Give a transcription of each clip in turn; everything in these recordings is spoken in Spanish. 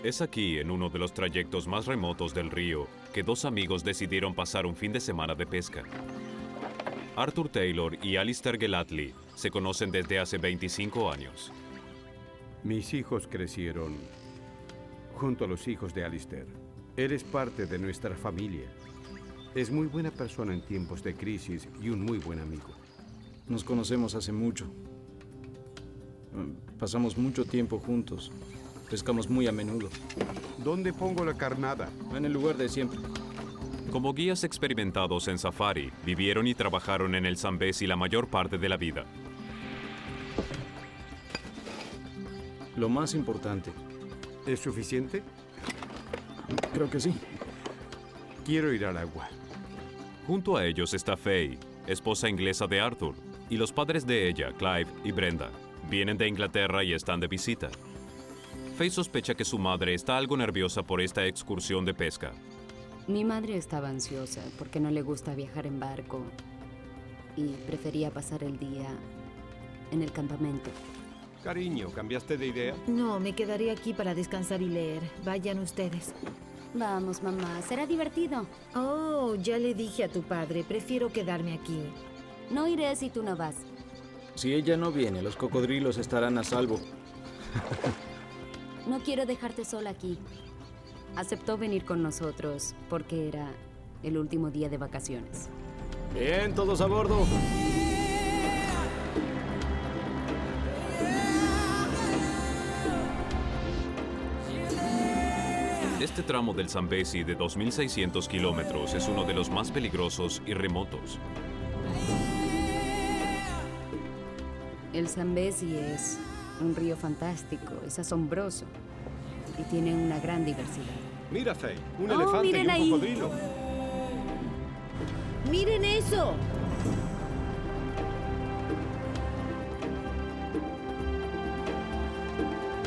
Es aquí, en uno de los trayectos más remotos del río, que dos amigos decidieron pasar un fin de semana de pesca. Arthur Taylor y Alistair Gellatley se conocen desde hace 25 años. Mis hijos crecieron junto a los hijos de Alistair. Él es parte de nuestra familia. Es muy buena persona en tiempos de crisis y un muy buen amigo. Nos conocemos hace mucho. Pasamos mucho tiempo juntos. Pescamos muy a menudo. ¿Dónde pongo la carnada? En el lugar de siempre. Como guías experimentados en safari, vivieron y trabajaron en el Zambezi la mayor parte de la vida. Lo más importante. ¿Es suficiente? Creo que sí. Quiero ir al agua. Junto a ellos está Faye, esposa inglesa de Arthur, y los padres de ella, Clive y Brenda. Vienen de Inglaterra y están de visita. Faye sospecha que su madre está algo nerviosa por esta excursión de pesca. Mi madre estaba ansiosa porque no le gusta viajar en barco y prefería pasar el día en el campamento. Cariño, ¿cambiaste de idea? No, me quedaré aquí para descansar y leer. Vayan ustedes. Vamos, mamá, será divertido. Oh, ya le dije a tu padre, prefiero quedarme aquí. No iré si tú no vas. Si ella no viene, los cocodrilos estarán a salvo. No quiero dejarte sola aquí. Aceptó venir con nosotros porque era el último día de vacaciones. Bien, todos a bordo. Este tramo del Zambezi de 2.600 kilómetros es uno de los más peligrosos y remotos. El Zambezi es un río fantástico, es asombroso y tiene una gran diversidad. Mira, Faye, un Oh, elefante y miren un ahí. cocodrilo. ¡Miren eso!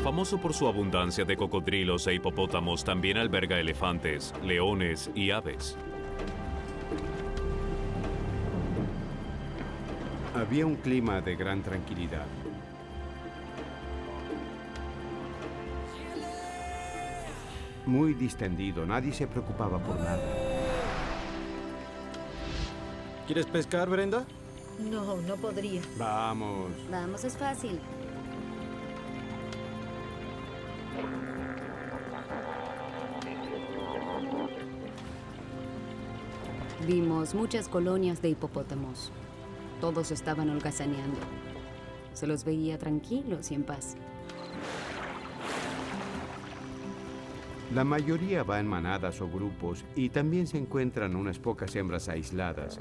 Famoso por su abundancia de cocodrilos e hipopótamos, también alberga elefantes, leones y aves. Había un clima de gran tranquilidad. Muy distendido, nadie se preocupaba por nada. ¿Quieres pescar, Brenda? No, no podría. Vamos. Vamos, es fácil. Vimos muchas colonias de hipopótamos. Todos estaban holgazaneando. Se los veía tranquilos y en paz. La mayoría va en manadas o grupos y también se encuentran unas pocas hembras aisladas.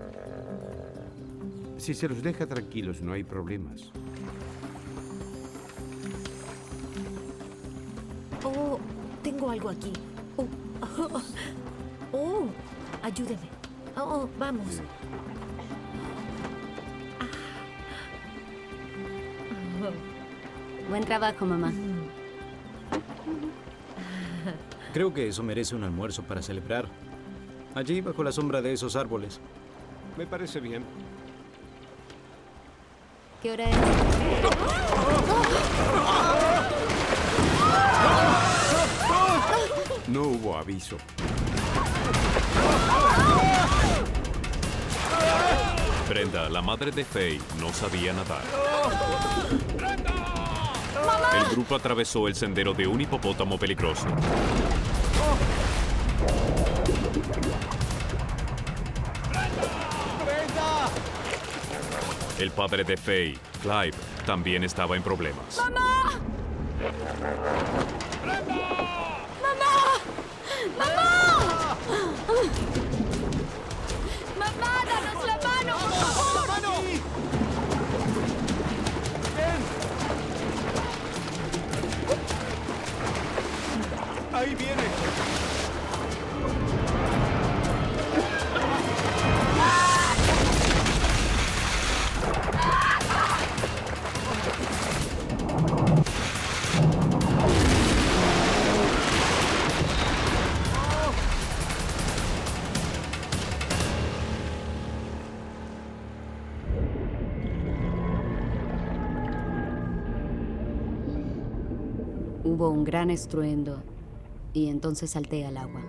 Si se los deja tranquilos, no hay problemas. Oh, tengo algo aquí. Oh, oh, ayúdeme. Oh, vamos. Buen trabajo, mamá. Creo que eso merece un almuerzo para celebrar. Allí, bajo la sombra de esos árboles. Me parece bien. ¿Qué hora es? No hubo aviso. Brenda, la madre de Faye, no sabía nadar. El grupo atravesó el sendero de un hipopótamo peligroso. El padre de Faye, Clive, también estaba en problemas. ¡Mamá! ¡Mamá, danos la mano, por favor! ¡Ahí viene! Hubo un gran estruendo y entonces salté al agua.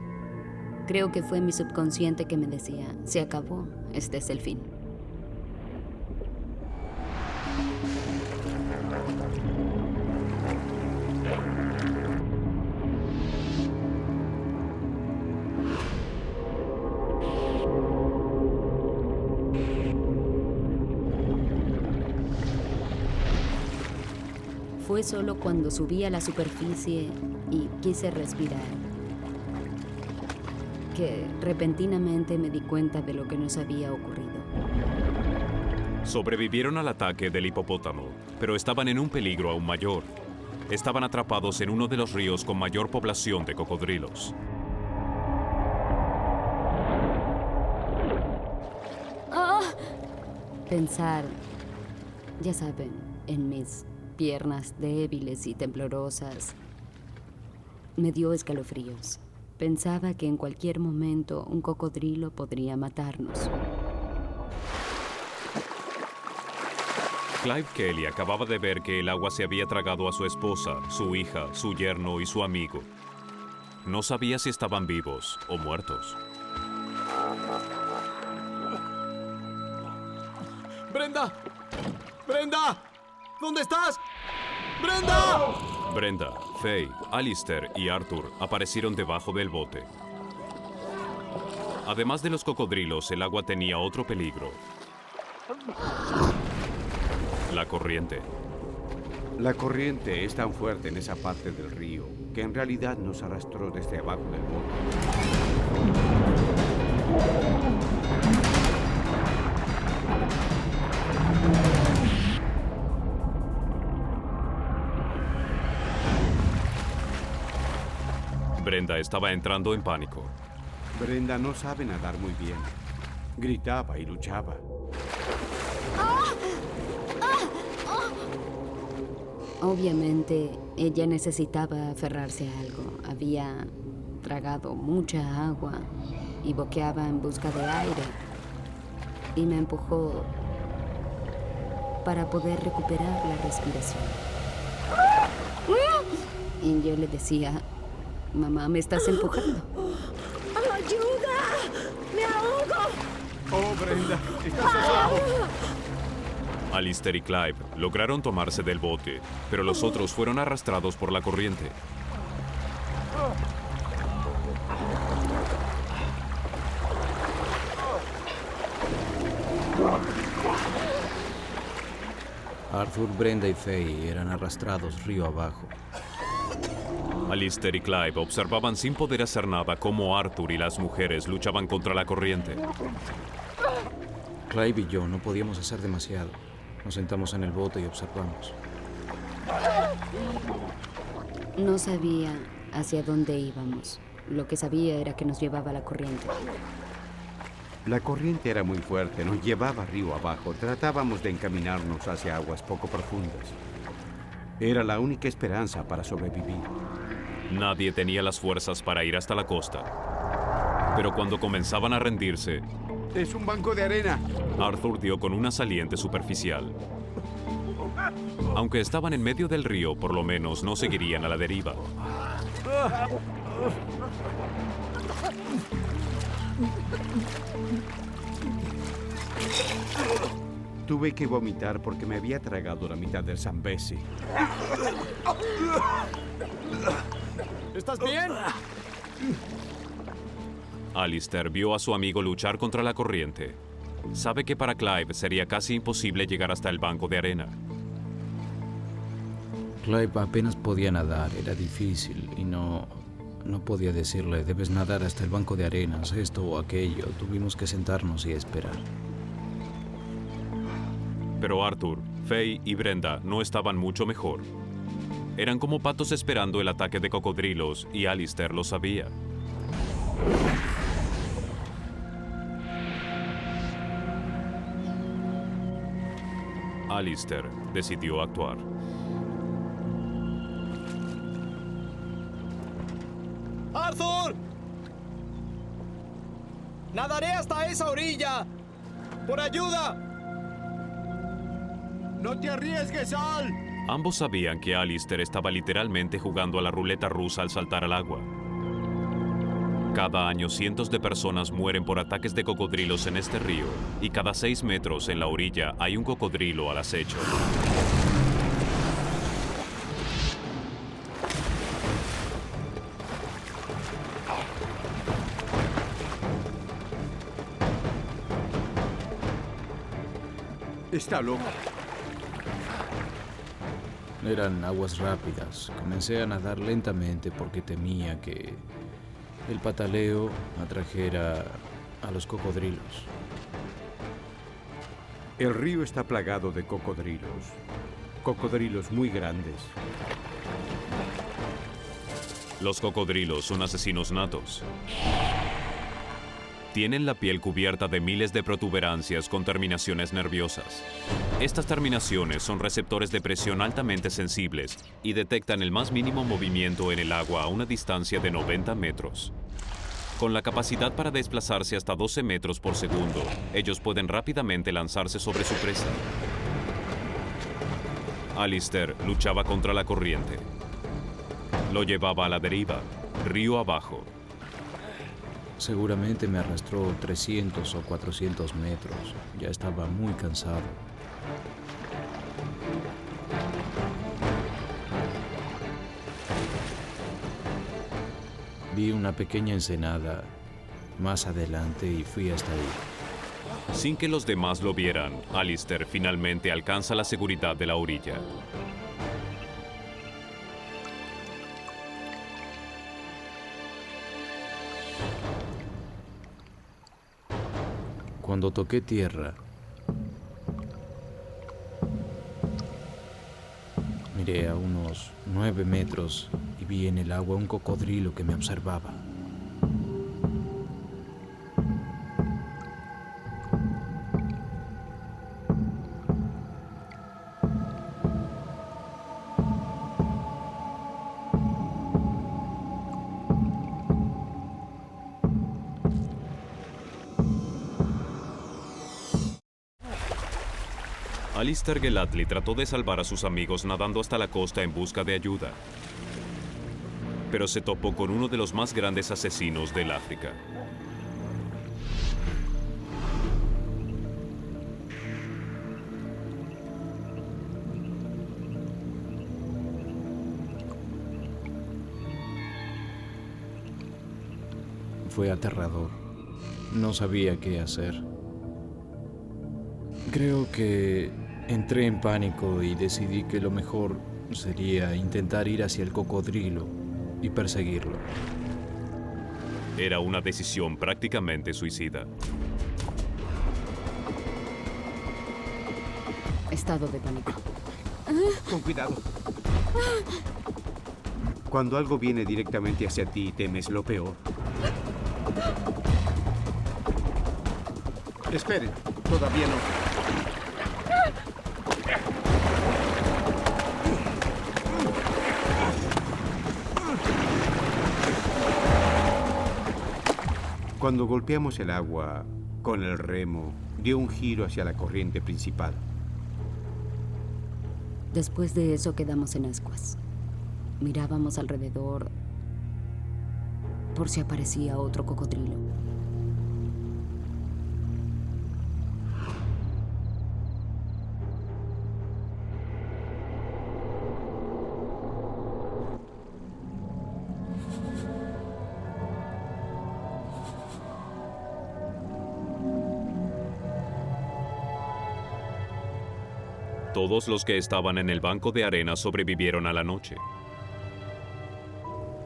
Creo que fue mi subconsciente que me decía, se acabó, este es el fin. Fue solo cuando subí a la superficie y quise respirar que repentinamente me di cuenta de lo que nos había ocurrido. Sobrevivieron al ataque del hipopótamo, pero estaban en un peligro aún mayor. Estaban atrapados en uno de los ríos con mayor población de cocodrilos. Pensar, ya saben, en mis piernas débiles y temblorosas, me dio escalofríos. Pensaba que en cualquier momento un cocodrilo podría matarnos. Clive Kelly acababa de ver que el agua se había tragado a su esposa, su hija, su yerno y su amigo. No sabía si estaban vivos o muertos. ¡Brenda! ¡Brenda! ¿Dónde estás? ¡Brenda! Brenda, Faye, Alistair y Arthur aparecieron debajo del bote. Además de los cocodrilos, el agua tenía otro peligro. La corriente. La corriente es tan fuerte en esa parte del río que en realidad nos arrastró desde abajo del bote. Brenda estaba entrando en pánico. Brenda no sabe nadar muy bien. Gritaba y luchaba. Obviamente, ella necesitaba aferrarse a algo. Había tragado mucha agua y boqueaba en busca de aire. Y me empujó para poder recuperar la respiración. Y yo le decía, mamá, me estás empujando. ¡Ayuda! ¡Me ahogo! ¡Oh, Brenda! ¡Estás abajo! Alistair y Clive lograron tomarse del bote, pero los otros fueron arrastrados por la corriente. Arthur, Brenda y Faye eran arrastrados río abajo. Alistair y Clive observaban sin poder hacer nada cómo Arthur y las mujeres luchaban contra la corriente. Clive y yo no podíamos hacer demasiado. Nos sentamos en el bote y observamos. No sabía hacia dónde íbamos. Lo que sabía era que nos llevaba la corriente. La corriente era muy fuerte, nos llevaba río abajo. Tratábamos de encaminarnos hacia aguas poco profundas. Era la única esperanza para sobrevivir. Nadie tenía las fuerzas para ir hasta la costa. Pero cuando comenzaban a rendirse, ¡Es un banco de arena! Arthur dio con una saliente superficial. Aunque estaban en medio del río, por lo menos no seguirían a la deriva. Tuve que vomitar porque me había tragado la mitad del Zambezi. ¿Estás bien? Alistair vio a su amigo luchar contra la corriente. Sabe que para Clive sería casi imposible llegar hasta el banco de arena. Clive apenas podía nadar, era difícil y no podía decirle, debes nadar hasta el banco de arenas, esto o aquello. Tuvimos que sentarnos y esperar. Pero Arthur, Faye y Brenda no estaban mucho mejor. Eran como patos esperando el ataque de cocodrilos y Alistair lo sabía. Alistair decidió actuar. ¡Arthur! ¡Nadaré hasta esa orilla! ¡Por ayuda! ¡No te arriesgues, Al! Ambos sabían que Alistair estaba literalmente jugando a la ruleta rusa al saltar al agua. Cada año cientos de personas mueren por ataques de cocodrilos en este río y cada 6 metros en la orilla hay un cocodrilo al acecho. Está loco. Eran aguas rápidas. Comencé a nadar lentamente porque temía que el pataleo atrajera a los cocodrilos. El río está plagado de cocodrilos. Cocodrilos muy grandes. Los cocodrilos son asesinos natos. Tienen la piel cubierta de miles de protuberancias con terminaciones nerviosas. Estas terminaciones son receptores de presión altamente sensibles y detectan el más mínimo movimiento en el agua a una distancia de 90 metros. Con la capacidad para desplazarse hasta 12 metros por segundo, ellos pueden rápidamente lanzarse sobre su presa. Alistair luchaba contra la corriente. Lo llevaba a la deriva, río abajo. Seguramente me arrastró 300 o 400 metros. Ya estaba muy cansado. Vi una pequeña ensenada más adelante y fui hasta ahí. Sin que los demás lo vieran, Alistair finalmente alcanza la seguridad de la orilla. Cuando toqué tierra, miré a unos 9 metros y vi en el agua un cocodrilo que me observaba. Alistair Gellatley trató de salvar a sus amigos nadando hasta la costa en busca de ayuda, pero se topó con uno de los más grandes asesinos del África. Fue aterrador. No sabía qué hacer. Creo que entré en pánico y decidí que lo mejor sería intentar ir hacia el cocodrilo y perseguirlo. Era una decisión prácticamente suicida. Estado de pánico. Con cuidado. Cuando algo viene directamente hacia ti, temes lo peor. Esperen, todavía no. Cuando golpeamos el agua con el remo, dio un giro hacia la corriente principal. Después de eso quedamos en ascuas. Mirábamos alrededor por si aparecía otro cocodrilo. Todos los que estaban en el banco de arena sobrevivieron a la noche.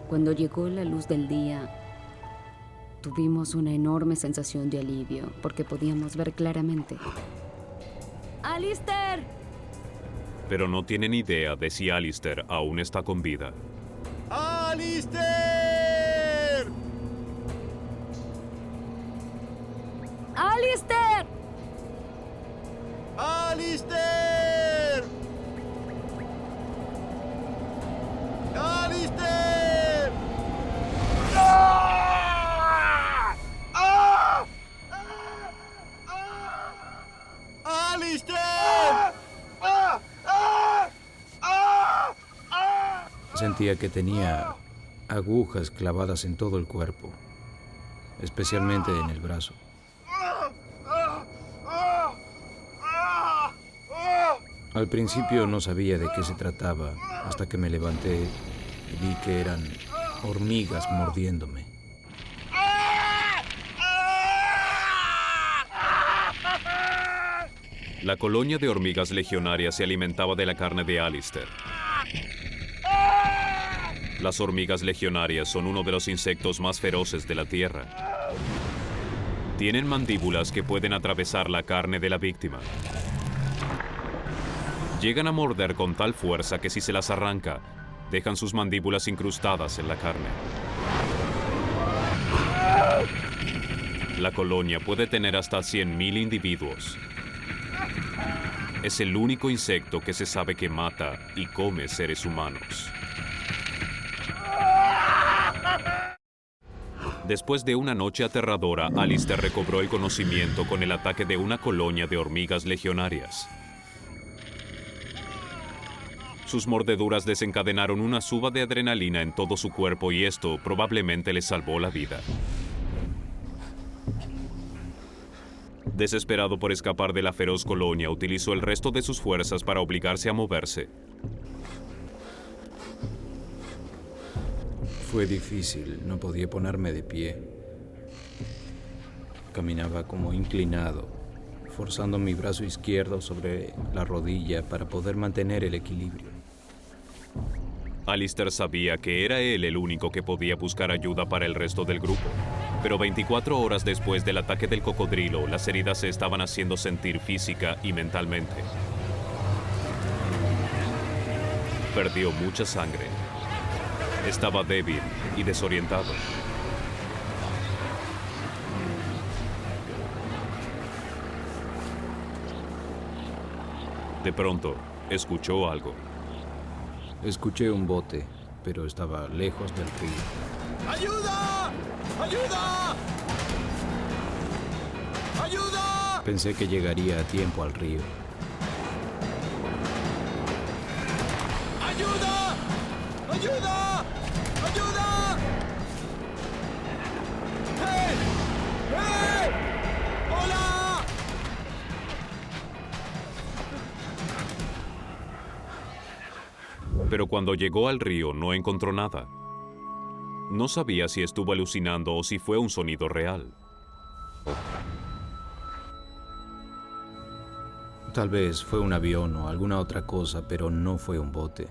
Cuando llegó la luz del día, tuvimos una enorme sensación de alivio porque podíamos ver claramente. ¡Alistair! Pero no tienen idea de si Alistair aún está con vida. ¡Alistair! ¡Alistair! ¡Alistair! ¡Alistair! ¡Ah! ¡Ah! ¡Alistair! ¡Ah! ¡Ah! ¡Ah! ¡Ah! Sentía que tenía agujas clavadas en todo el cuerpo. especialmente en el brazo. Al principio no sabía de qué se trataba, hasta que me levanté y vi que eran hormigas mordiéndome. La colonia de hormigas legionarias se alimentaba de la carne de Alistair. Las hormigas legionarias son uno de los insectos más feroces de la Tierra. Tienen mandíbulas que pueden atravesar la carne de la víctima. Llegan a morder con tal fuerza que si se las arranca, dejan sus mandíbulas incrustadas en la carne. La colonia puede tener hasta 100.000 individuos. Es el único insecto que se sabe que mata y come seres humanos. Después de una noche aterradora, Alistair recobró el conocimiento con el ataque de una colonia de hormigas legionarias. Sus mordeduras desencadenaron una suba de adrenalina en todo su cuerpo y esto probablemente le salvó la vida. Desesperado por escapar de la feroz colonia, utilizó el resto de sus fuerzas para obligarse a moverse. Fue difícil, no podía ponerme de pie. Caminaba como inclinado, forzando mi brazo izquierdo sobre la rodilla para poder mantener el equilibrio. Alistair sabía que era él el único que podía buscar ayuda para el resto del grupo. Pero 24 horas después del ataque del cocodrilo, las heridas se estaban haciendo sentir física y mentalmente. Perdió mucha sangre. Estaba débil y desorientado. De pronto, escuchó algo. Escuché un bote, pero estaba lejos del río. ¡Ayuda! ¡Ayuda! ¡Ayuda! Pensé que llegaría a tiempo al río. ¡Ayuda! ¡Ayuda! ¡Ayuda! ¡Hey! ¡Hey! ¡Hola! Pero cuando llegó al río no encontró nada. No sabía si estuvo alucinando o si fue un sonido real. Tal vez fue un avión o alguna otra cosa, pero no fue un bote.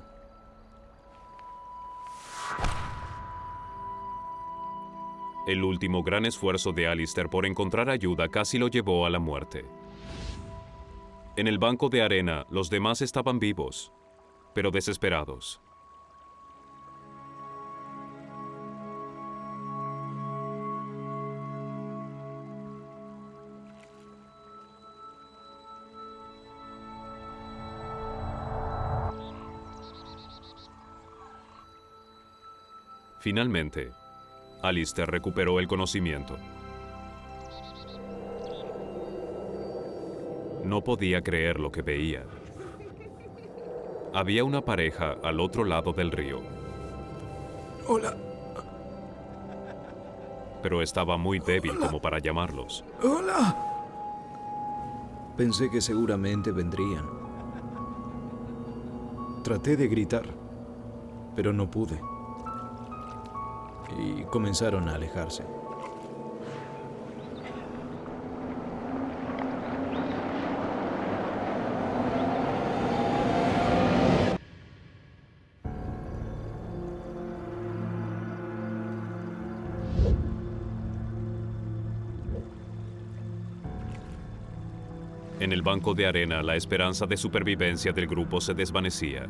El último gran esfuerzo de Alistair por encontrar ayuda casi lo llevó a la muerte. En el banco de arena, los demás estaban vivos, pero desesperados. Finalmente, Alistair recuperó el conocimiento. No podía creer lo que veía. Había una pareja al otro lado del río. ¡Hola! Pero estaba muy débil como para llamarlos. ¡Hola! Pensé que seguramente vendrían. Traté de gritar, pero no pude. Y comenzaron a alejarse. En el banco de arena, la esperanza de supervivencia del grupo se desvanecía.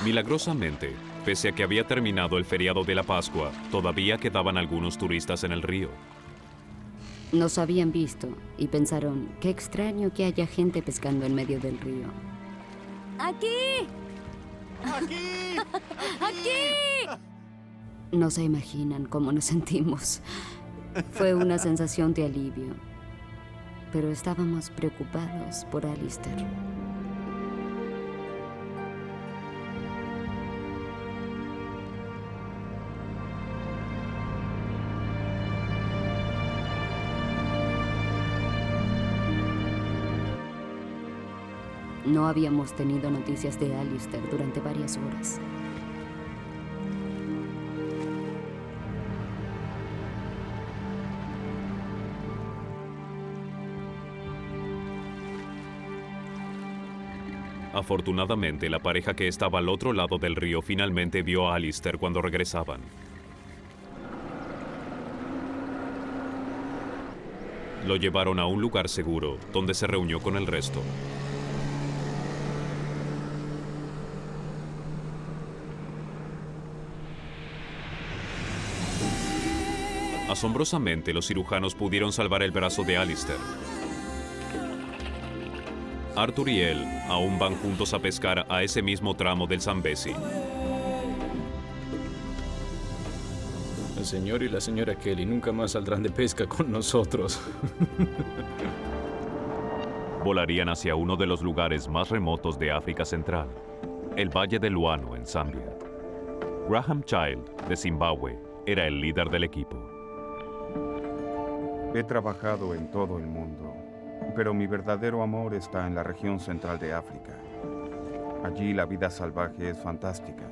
Milagrosamente, pese a que había terminado el feriado de la Pascua, todavía quedaban algunos turistas en el río. Nos habían visto y pensaron, qué extraño que haya gente pescando en medio del río. ¡Aquí! ¡Aquí! ¡Aquí! No se imaginan cómo nos sentimos. Fue una sensación de alivio, pero estábamos preocupados por Alistair. No habíamos tenido noticias de Alistair durante varias horas. Afortunadamente, la pareja que estaba al otro lado del río finalmente vio a Alistair cuando regresaban. Lo llevaron a un lugar seguro, donde se reunió con el resto. Asombrosamente, los cirujanos pudieron salvar el brazo de Alistair. Arthur y él aún van juntos a pescar a ese mismo tramo del Zambezi. El señor y la señora Kelly nunca más saldrán de pesca con nosotros. Volarían hacia uno de los lugares más remotos de África Central, el Valle de Luano, en Zambia. Graham Child, de Zimbabue, era el líder del equipo. He trabajado en todo el mundo, pero mi verdadero amor está en la región central de África. Allí la vida salvaje es fantástica.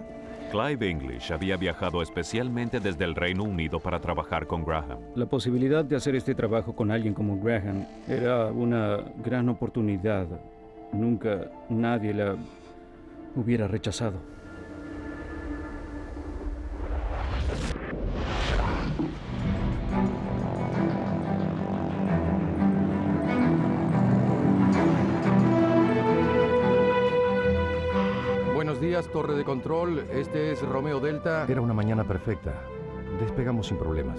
Clive English había viajado especialmente desde el Reino Unido para trabajar con Graham. La posibilidad de hacer este trabajo con alguien como Graham era una gran oportunidad. Nunca nadie la hubiera rechazado. Buenos días, torre de control. Este es Romeo Delta. Era una mañana perfecta. Despegamos sin problemas.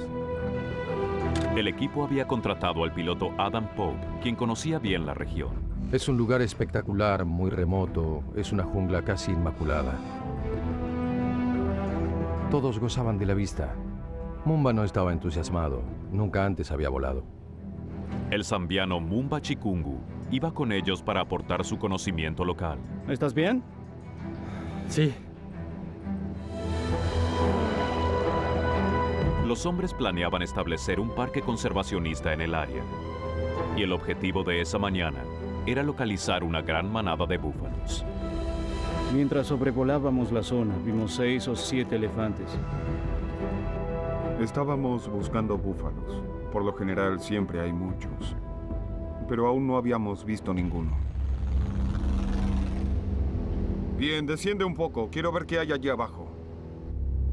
El equipo había contratado al piloto Adam Pope, quien conocía bien la región. Es un lugar espectacular, muy remoto. Es una jungla casi inmaculada. Todos gozaban de la vista. Mumba no estaba entusiasmado. Nunca antes había volado. El zambiano Mumba Chikungu iba con ellos para aportar su conocimiento local. ¿Estás bien? Sí. Los hombres planeaban establecer un parque conservacionista en el área. Y el objetivo de esa mañana era localizar una gran manada de búfalos. Mientras sobrevolábamos la zona, vimos 6 o 7 elefantes. Estábamos buscando búfalos. Por lo general siempre hay muchos, pero aún no habíamos visto ninguno. Bien, desciende un poco. Quiero ver qué hay allí abajo.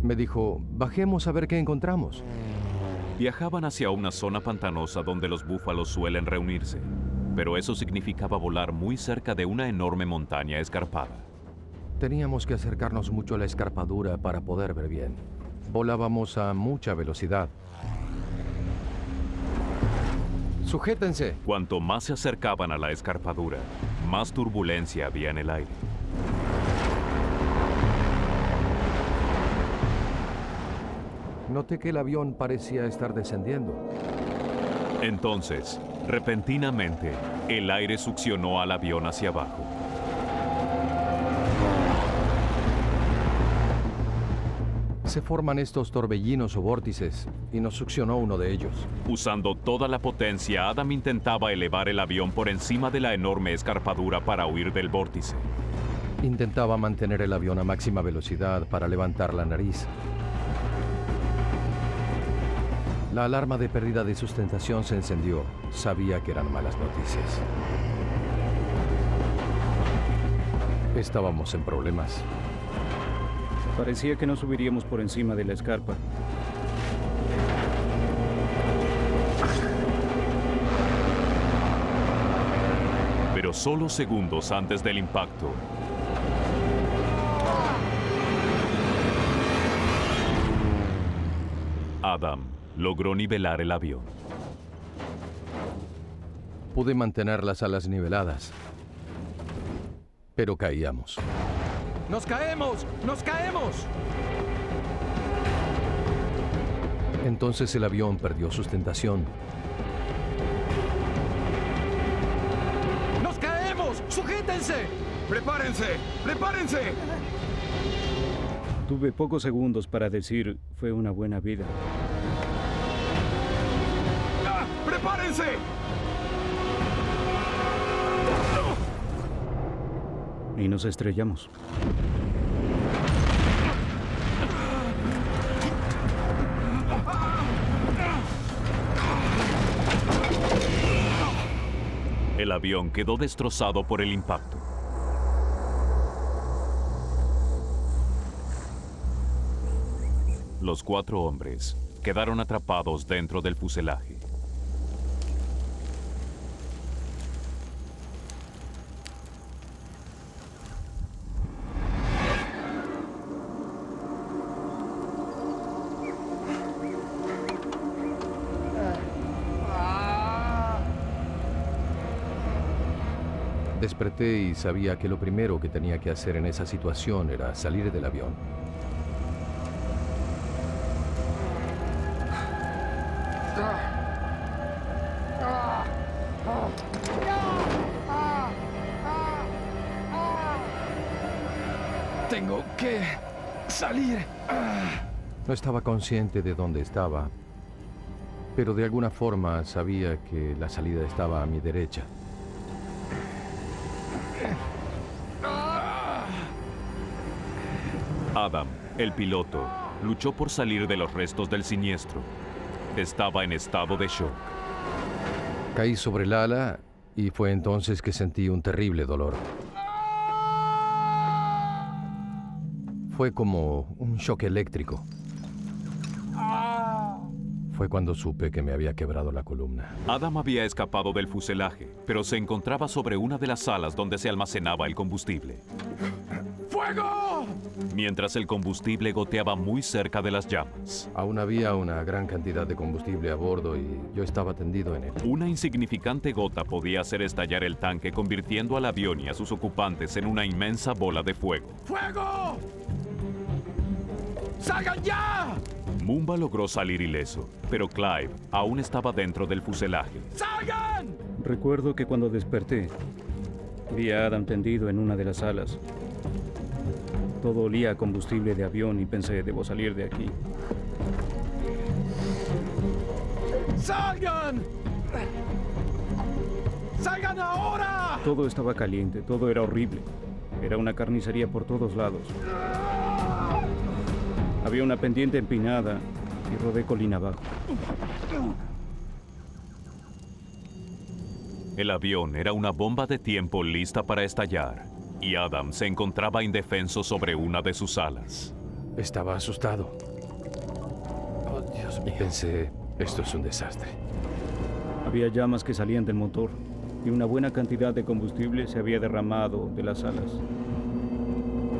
Me dijo, bajemos a ver qué encontramos. Viajaban hacia una zona pantanosa donde los búfalos suelen reunirse, pero eso significaba volar muy cerca de una enorme montaña escarpada. Teníamos que acercarnos mucho a la escarpadura para poder ver bien. Volábamos a mucha velocidad. ¡Sujétense! Cuanto más se acercaban a la escarpadura, más turbulencia había en el aire. Noté que el avión parecía estar descendiendo. Entonces, repentinamente, el aire succionó al avión hacia abajo. Se forman estos torbellinos o vórtices, y nos succionó uno de ellos. Usando toda la potencia, Adam intentaba elevar el avión por encima de la enorme escarpadura para huir del vórtice. Intentaba mantener el avión a máxima velocidad para levantar la nariz. La alarma de pérdida de sustentación se encendió. Sabía que eran malas noticias. Estábamos en problemas. Parecía que no subiríamos por encima de la escarpa. Pero solo segundos antes del impacto, Adam logró nivelar el avión. Pude mantener las alas niveladas, pero caíamos. ¡Nos caemos! ¡Nos caemos! Entonces el avión perdió sustentación. ¡Nos caemos! ¡Sujétense! ¡Prepárense! ¡Prepárense! Tuve pocos segundos para decir, fue una buena vida. ¡Ah! ¡Prepárense! Y nos estrellamos. El avión quedó destrozado por el impacto. Los 4 hombres quedaron atrapados dentro del fuselaje. Desperté y sabía que lo primero que tenía que hacer en esa situación era salir del avión. Tengo que salir. No estaba consciente de dónde estaba, pero de alguna forma sabía que la salida estaba a mi derecha. Adam, el piloto, luchó por salir de los restos del siniestro. Estaba en estado de shock. Caí sobre el ala y fue entonces que sentí un terrible dolor. Fue como un shock eléctrico. Fue cuando supe que me había quebrado la columna. Adam había escapado del fuselaje, pero se encontraba sobre una de las salas donde se almacenaba el combustible. ¡Fuego! Mientras el combustible goteaba muy cerca de las llamas. Aún había una gran cantidad de combustible a bordo y yo estaba tendido en él. Una insignificante gota podía hacer estallar el tanque, convirtiendo al avión y a sus ocupantes en una inmensa bola de fuego. ¡Fuego! ¡Salgan ya! Mumba logró salir ileso, pero Clive aún estaba dentro del fuselaje. ¡Salgan! Recuerdo que cuando desperté, vi a Adam tendido en una de las salas. Todo olía a combustible de avión y pensé, debo salir de aquí. ¡Salgan! ¡Salgan ahora! Todo estaba caliente, todo era horrible. Era una carnicería por todos lados. Había una pendiente empinada y rodé colina abajo. El avión era una bomba de tiempo lista para estallar, y Adam se encontraba indefenso sobre una de sus alas. Estaba asustado. Oh, Dios mío. Y pensé, esto es un desastre. Había llamas que salían del motor y una buena cantidad de combustible se había derramado de las alas.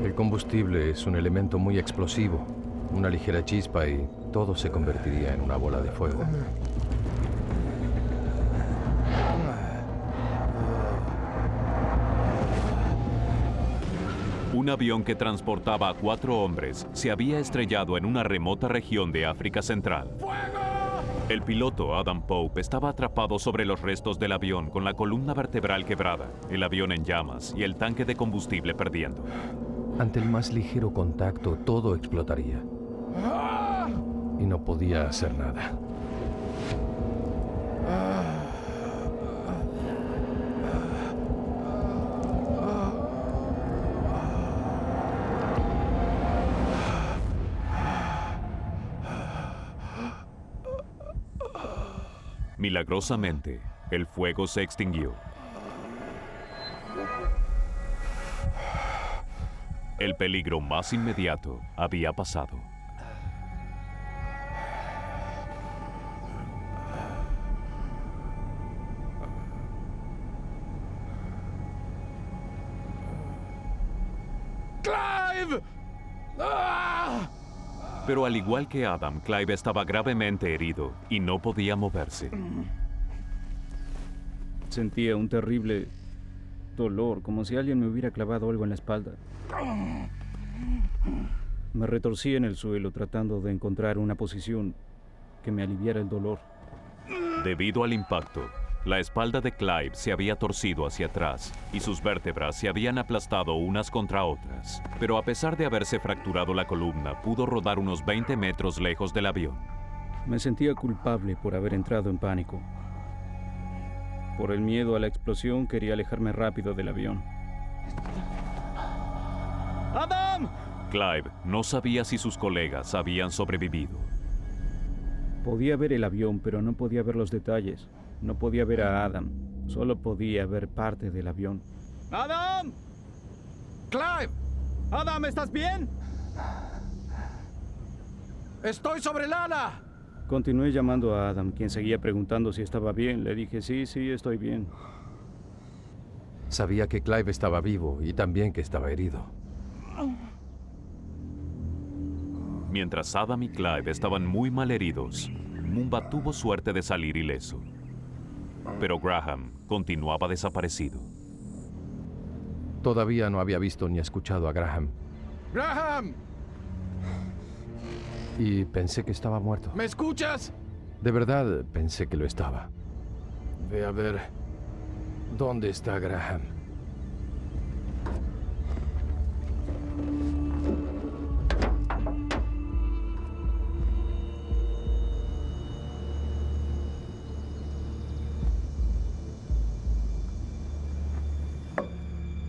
El combustible es un elemento muy explosivo. Una ligera chispa y todo se convertiría en una bola de fuego. Un avión que transportaba a 4 hombres se había estrellado en una remota región de África Central. El piloto, Adam Pope, estaba atrapado sobre los restos del avión con la columna vertebral quebrada, el avión en llamas y el tanque de combustible perdiendo. Ante el más ligero contacto, todo explotaría. Y no podía hacer nada. Milagrosamente, el fuego se extinguió. El peligro más inmediato había pasado. ¡Clive! ¡Ah! Pero al igual que Adam, Clive estaba gravemente herido y no podía moverse. Sentía un terrible dolor, como si alguien me hubiera clavado algo en la espalda. Me retorcí en el suelo tratando de encontrar una posición que me aliviara el dolor. Debido al impacto, la espalda de Clive se había torcido hacia atrás y sus vértebras se habían aplastado unas contra otras. Pero a pesar de haberse fracturado la columna, pudo rodar unos 20 metros lejos del avión. Me sentía culpable por haber entrado en pánico. Por el miedo a la explosión, quería alejarme rápido del avión. ¡Adam! Clive no sabía si sus colegas habían sobrevivido. Podía ver el avión, pero no podía ver los detalles. No podía ver a Adam. Solo podía ver parte del avión. ¡Adam! ¡Clive! ¡Adam, ¿estás bien? ¡Estoy sobre el ala! Continué llamando a Adam, quien seguía preguntando si estaba bien. Le dije, sí, estoy bien. Sabía que Clive estaba vivo y también que estaba herido. Mientras Adam y Clive estaban muy mal heridos, Mumba tuvo suerte de salir ileso. Pero Graham continuaba desaparecido. Todavía no había visto ni escuchado a Graham. ¡Graham! Y pensé que estaba muerto. ¿Me escuchas? De verdad pensé que lo estaba. Ve a ver dónde está Graham.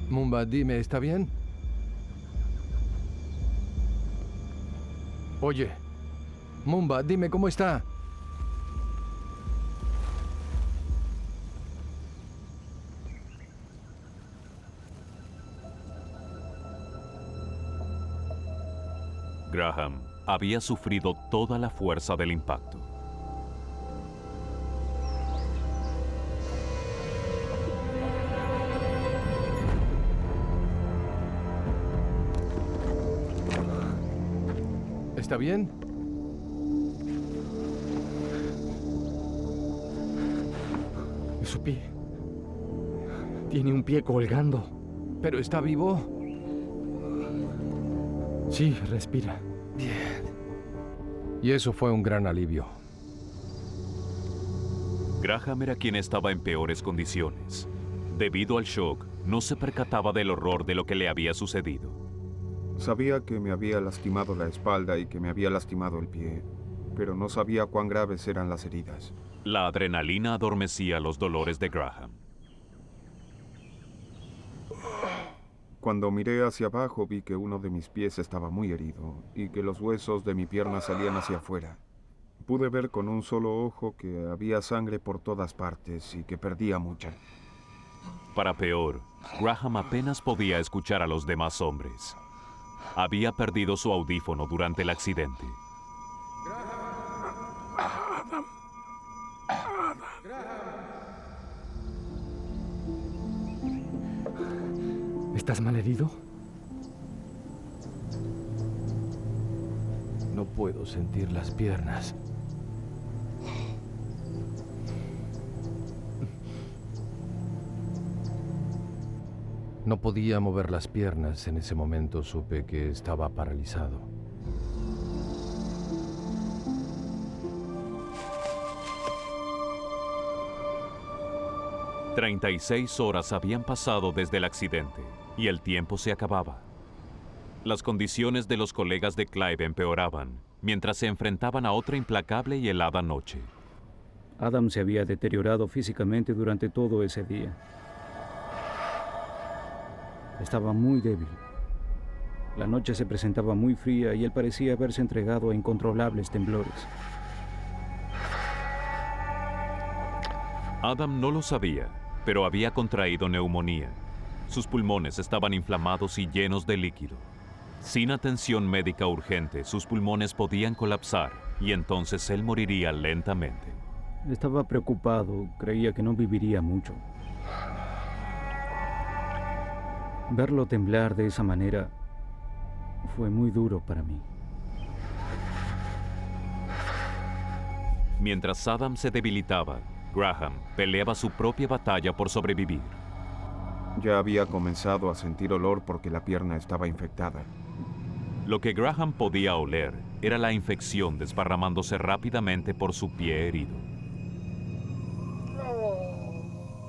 Mumba, dime, ¿está bien? Oye, Mumba, dime cómo está. Graham había sufrido toda la fuerza del impacto. ¿Está bien? Su pie. Tiene un pie colgando. ¿Pero está vivo? Sí, respira. Bien. Y eso fue un gran alivio. Graham era quien estaba en peores condiciones. Debido al shock, no se percataba del horror de lo que le había sucedido. Sabía que me había lastimado la espalda y que me había lastimado el pie, pero no sabía cuán graves eran las heridas. La adrenalina adormecía los dolores de Graham. Cuando miré hacia abajo vi que uno de mis pies estaba muy herido y que los huesos de mi pierna salían hacia afuera. Pude ver con un solo ojo que había sangre por todas partes y que perdía mucha. Para peor, Graham apenas podía escuchar a los demás hombres. Había perdido su audífono durante el accidente. ¿Estás malherido? No puedo sentir las piernas. No podía mover las piernas. En ese momento supe que estaba paralizado. «36 horas habían pasado desde el accidente y el tiempo se acababa. Las condiciones de los colegas de Clive empeoraban mientras se enfrentaban a otra implacable y helada noche. Adam se había deteriorado físicamente durante todo ese día. Estaba muy débil. La noche se presentaba muy fría y él parecía haberse entregado a incontrolables temblores. Adam no lo sabía, pero había contraído neumonía. Sus pulmones estaban inflamados y llenos de líquido. Sin atención médica urgente, sus pulmones podían colapsar y entonces él moriría lentamente. Estaba preocupado, creía que no viviría mucho. Verlo temblar de esa manera fue muy duro para mí. Mientras Adam se debilitaba, Graham peleaba su propia batalla por sobrevivir. Ya había comenzado a sentir olor porque la pierna estaba infectada. Lo que Graham podía oler era la infección desparramándose rápidamente por su pie herido.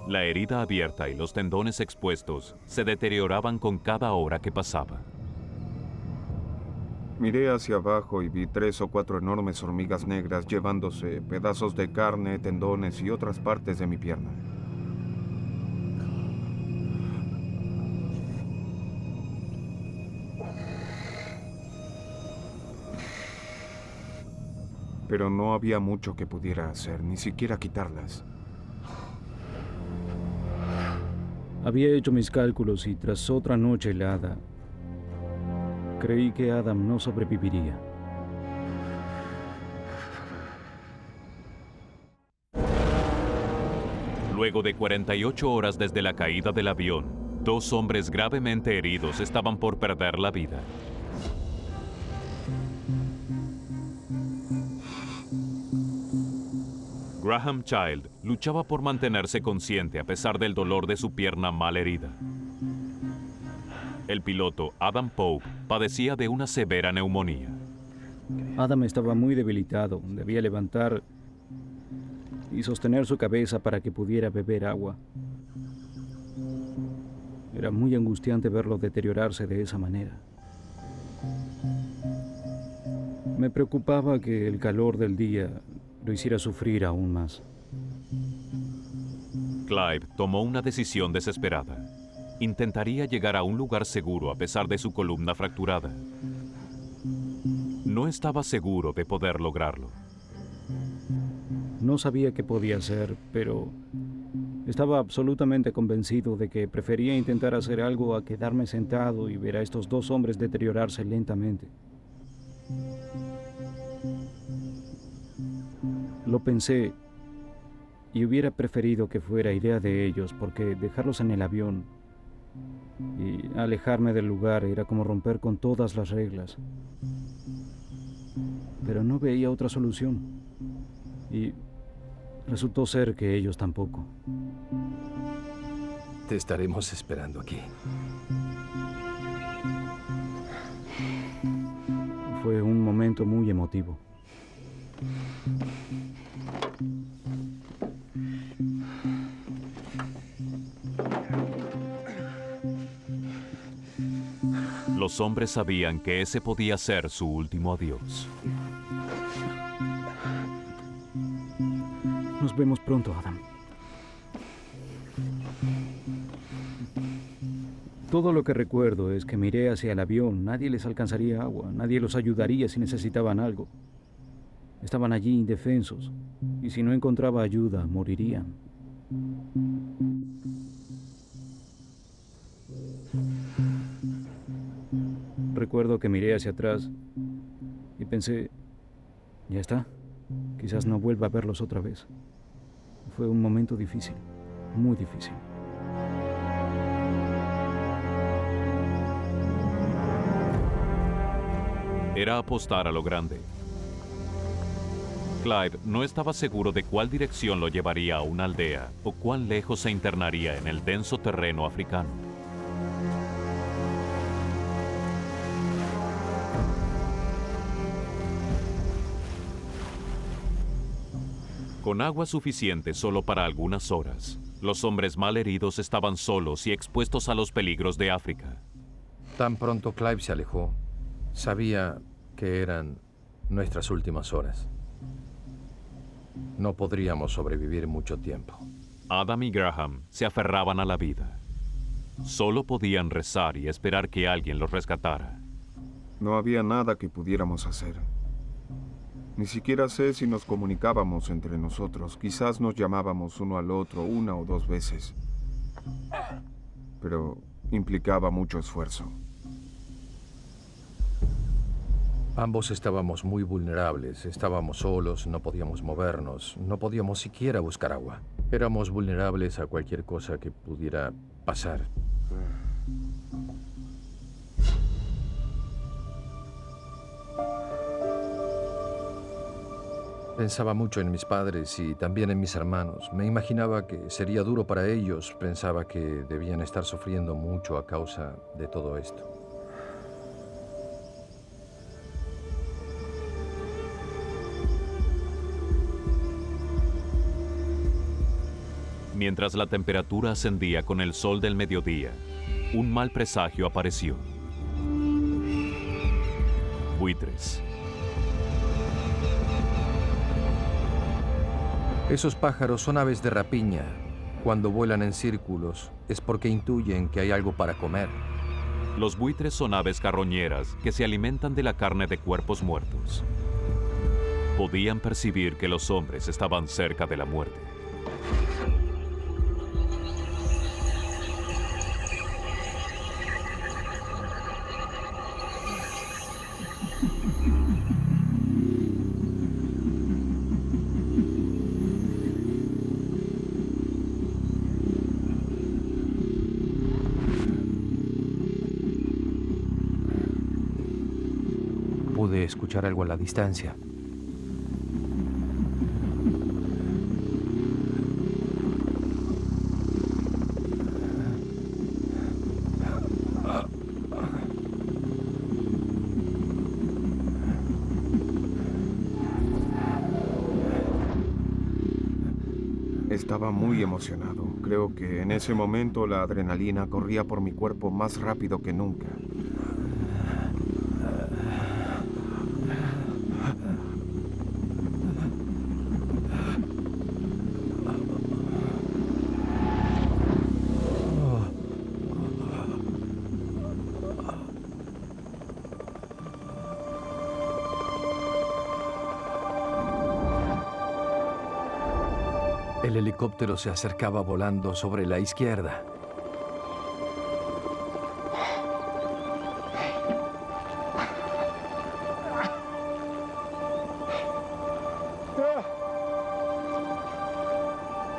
La herida abierta y los tendones expuestos se deterioraban con cada hora que pasaba. Miré hacia abajo y vi 3 o 4 enormes hormigas negras llevándose pedazos de carne, tendones y otras partes de mi pierna. Pero no había mucho que pudiera hacer, ni siquiera quitarlas. Había hecho mis cálculos y tras otra noche helada, creí que Adam no sobreviviría. Luego de 48 horas desde la caída del avión, 2 hombres gravemente heridos estaban por perder la vida. Graham Child luchaba por mantenerse consciente a pesar del dolor de su pierna mal herida. El piloto Adam Pope padecía de una severa neumonía. Adam estaba muy debilitado, debía levantar y sostener su cabeza para que pudiera beber agua. Era muy angustiante verlo deteriorarse de esa manera. Me preocupaba que el calor del día lo hiciera sufrir aún más. Clive tomó una decisión desesperada. Intentaría llegar a un lugar seguro a pesar de su columna fracturada. No estaba seguro de poder lograrlo. No sabía qué podía hacer, pero estaba absolutamente convencido de que prefería intentar hacer algo a quedarme sentado y ver a estos 2 hombres deteriorarse lentamente. Lo pensé y hubiera preferido que fuera idea de ellos, porque dejarlos en el avión y alejarme del lugar era como romper con todas las reglas. Pero no veía otra solución y resultó ser que ellos tampoco. Te estaremos esperando aquí. Fue un momento muy emotivo. Los hombres sabían que ese podía ser su último adiós. Nos vemos pronto, Adam. Todo lo que recuerdo es que miré hacia el avión. Nadie les alcanzaría agua, nadie los ayudaría si necesitaban algo. Estaban allí indefensos, y si no encontraba ayuda, morirían. Recuerdo que miré hacia atrás y pensé, ya está, quizás no vuelva a verlos otra vez. Fue un momento difícil, muy difícil. Era apostar a lo grande. Clive no estaba seguro de cuál dirección lo llevaría a una aldea o cuán lejos se internaría en el denso terreno africano. Con agua suficiente solo para algunas horas, los hombres mal heridos estaban solos y expuestos a los peligros de África. Tan pronto Clive se alejó, sabía que eran nuestras últimas horas. No podríamos sobrevivir mucho tiempo. Adam y Graham se aferraban a la vida. Solo podían rezar y esperar que alguien los rescatara. No había nada que pudiéramos hacer. Ni siquiera sé si nos comunicábamos entre nosotros. Quizás nos llamábamos uno al otro 1 o 2 veces. Pero implicaba mucho esfuerzo. Ambos estábamos muy vulnerables, estábamos solos, no podíamos movernos, no podíamos siquiera buscar agua. Éramos vulnerables a cualquier cosa que pudiera pasar. Pensaba mucho en mis padres y también en mis hermanos. Me imaginaba que sería duro para ellos. Pensaba que debían estar sufriendo mucho a causa de todo esto. Mientras la temperatura ascendía con el sol del mediodía, un mal presagio apareció. Buitres. Esos pájaros son aves de rapiña. Cuando vuelan en círculos es porque intuyen que hay algo para comer. Los buitres son aves carroñeras que se alimentan de la carne de cuerpos muertos. Podían percibir que los hombres estaban cerca de la muerte. Pude escuchar algo a la distancia. Estaba muy emocionado. Creo que en ese momento la adrenalina corría por mi cuerpo más rápido que nunca. El helicóptero se acercaba volando sobre la izquierda.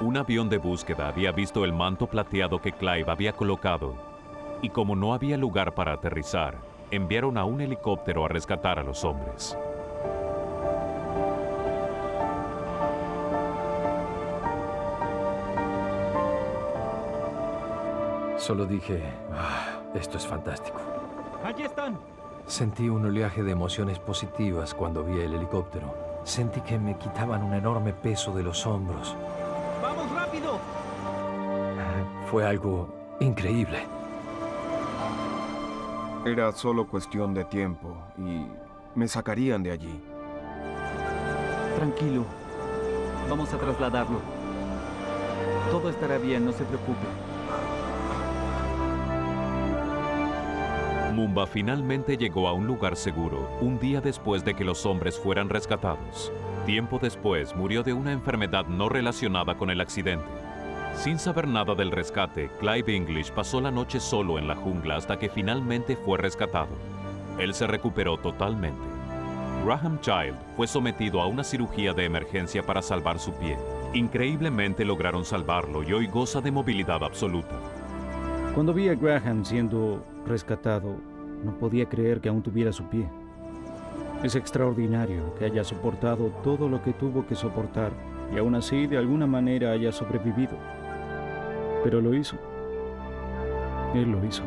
Un avión de búsqueda había visto el manto plateado que Clive había colocado, y como no había lugar para aterrizar, enviaron a un helicóptero a rescatar a los hombres. Solo dije, esto es fantástico. ¡Allí están! Sentí un oleaje de emociones positivas cuando vi el helicóptero. Sentí que me quitaban un enorme peso de los hombros. ¡Vamos rápido! Fue algo increíble. Era solo cuestión de tiempo y me sacarían de allí. Tranquilo. Vamos a trasladarlo. Todo estará bien, no se preocupe. Mumba finalmente llegó a un lugar seguro un día después de que los hombres fueran rescatados. Tiempo después murió de una enfermedad no relacionada con el accidente. Sin saber nada del rescate, Clive English pasó la noche solo en la jungla hasta que finalmente fue rescatado. Él se recuperó totalmente. Graham Child fue sometido a una cirugía de emergencia para salvar su pie. Increíblemente lograron salvarlo y hoy goza de movilidad absoluta. Cuando vi a Graham siendo rescatado, no podía creer que aún tuviera su pie. Es extraordinario que haya soportado todo lo que tuvo que soportar y aún así de alguna manera haya sobrevivido. Pero lo hizo. Él lo hizo.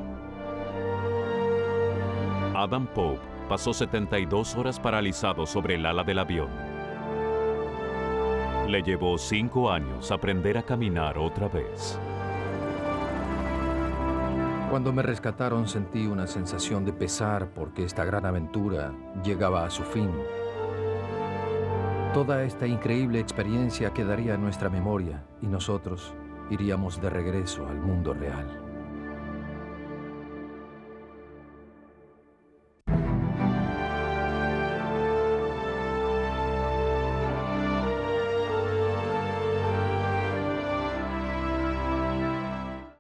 Adam Pope pasó 72 horas paralizado sobre el ala del avión. Le llevó 5 años aprender a caminar otra vez. Cuando me rescataron sentí una sensación de pesar porque esta gran aventura llegaba a su fin. Toda esta increíble experiencia quedaría en nuestra memoria y nosotros iríamos de regreso al mundo real.